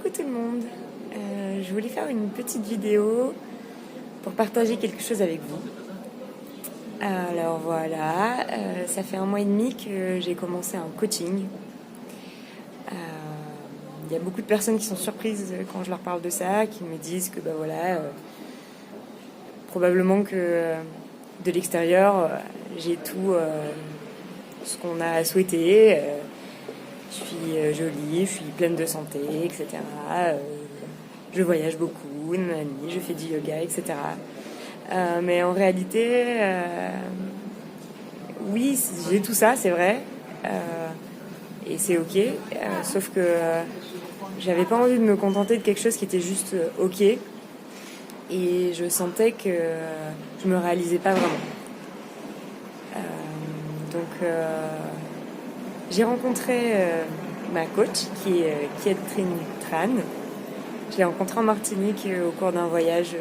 Coucou tout le monde, je voulais faire une petite vidéo pour partager quelque chose avec vous. Alors voilà, ça fait 1 mois et demi que j'ai commencé un coaching. Il y a beaucoup de personnes qui sont surprises quand je leur parle de ça, qui me disent que probablement que de l'extérieur, j'ai tout ce qu'on a à souhaiter. Je suis jolie, je suis pleine de santé, etc. Je voyage beaucoup, je fais du yoga, etc. Mais en réalité, oui, j'ai tout ça, c'est vrai. Et c'est ok. Sauf que j'avais pas envie de me contenter de quelque chose qui était juste ok. Et je sentais que je me réalisais pas vraiment. Donc j'ai rencontré ma coach qui est Catherine Tran. Je l'ai rencontrée en Martinique au cours d'un voyage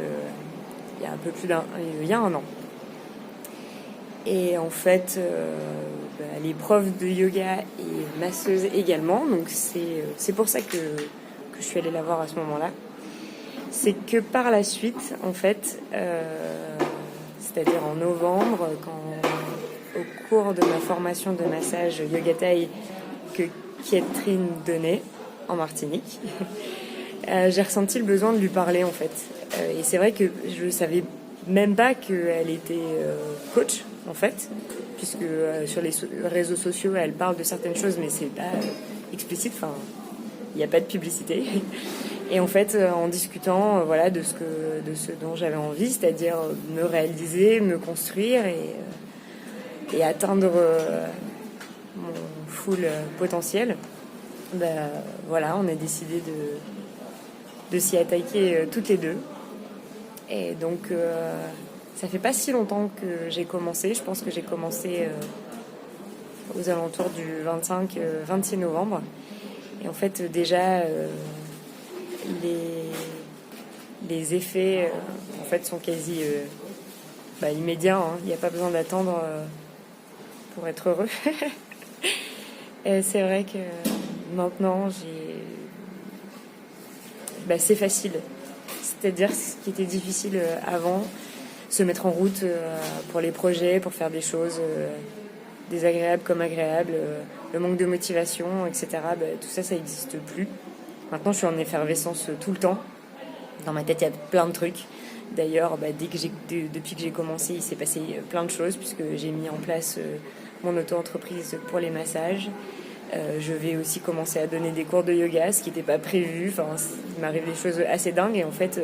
il y a un peu plus il y a 1 an. Et en fait, elle est prof de yoga et masseuse également. Donc c'est pour ça que je suis allée la voir à ce moment-là. C'est que par la suite, en fait, c'est-à-dire en novembre, au cours de ma formation de massage Yoga Thai que Catherine donnait en Martinique, j'ai ressenti le besoin de lui parler en fait. Et c'est vrai que je savais même pas qu'elle était coach en fait, puisque sur les réseaux sociaux elle parle de certaines choses mais c'est pas explicite, enfin il n'y a pas de publicité. Et en fait en discutant voilà de ce dont j'avais envie, c'est-à-dire me réaliser, me construire et atteindre mon full potentiel, voilà, on a décidé de s'y attaquer toutes les deux. Et donc ça fait pas si longtemps que j'ai commencé. Je pense que j'ai commencé aux alentours du 25-26 novembre. Et en fait déjà les effets en fait sont quasi immédiats, hein. Il n'y a pas besoin d'attendre pour être heureux. Et c'est vrai que maintenant c'est facile. C'est-à-dire ce qui était difficile avant, se mettre en route pour les projets, pour faire des choses désagréables comme agréables, le manque de motivation, etc. Tout ça, ça n'existe plus. Maintenant, je suis en effervescence tout le temps. Dans ma tête, il y a plein de trucs. D'ailleurs, depuis que j'ai commencé, il s'est passé plein de choses puisque j'ai mis en place mon auto-entreprise pour les massages. Je vais aussi commencer à donner des cours de yoga, ce qui n'était pas prévu. Enfin, il m'arrive des choses assez dingues. Et en fait,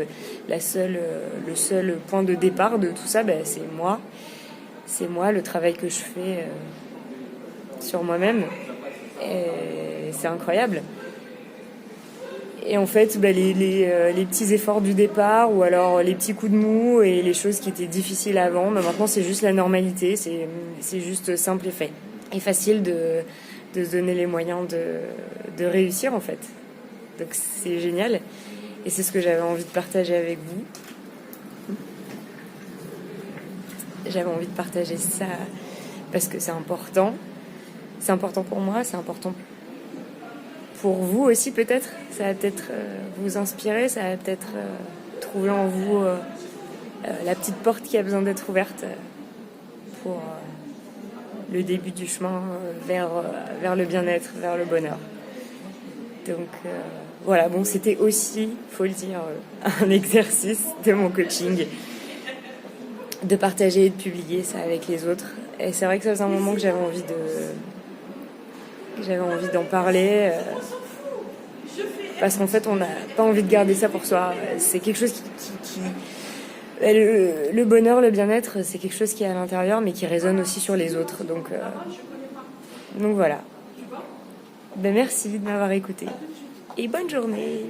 le seul point de départ de tout ça, c'est moi. C'est moi, le travail que je fais sur moi-même. Et c'est incroyable. Et en fait, les petits efforts du départ ou alors les petits coups de mou et les choses qui étaient difficiles avant, maintenant c'est juste la normalité, c'est juste simple et fait. Et facile de se donner les moyens de réussir en fait. Donc c'est génial. Et c'est ce que j'avais envie de partager avec vous. J'avais envie de partager ça parce que c'est important. C'est important pour moi, c'est important pour vous aussi peut-être. Ça va peut-être vous inspirer, ça va peut-être trouver en vous la petite porte qui a besoin d'être ouverte pour le début du chemin vers le bien-être, vers le bonheur. Donc voilà, bon, c'était aussi, faut le dire, un exercice de mon coaching, de partager et de publier ça avec les autres. Et c'est vrai que ça faisait un moment que j'avais envie d'en parler, parce qu'en fait on n'a pas envie de garder ça pour soi. C'est quelque chose qui le bonheur, le bien-être, c'est quelque chose qui est à l'intérieur mais qui résonne aussi sur les autres. Donc voilà. Merci de m'avoir écouté et bonne journée.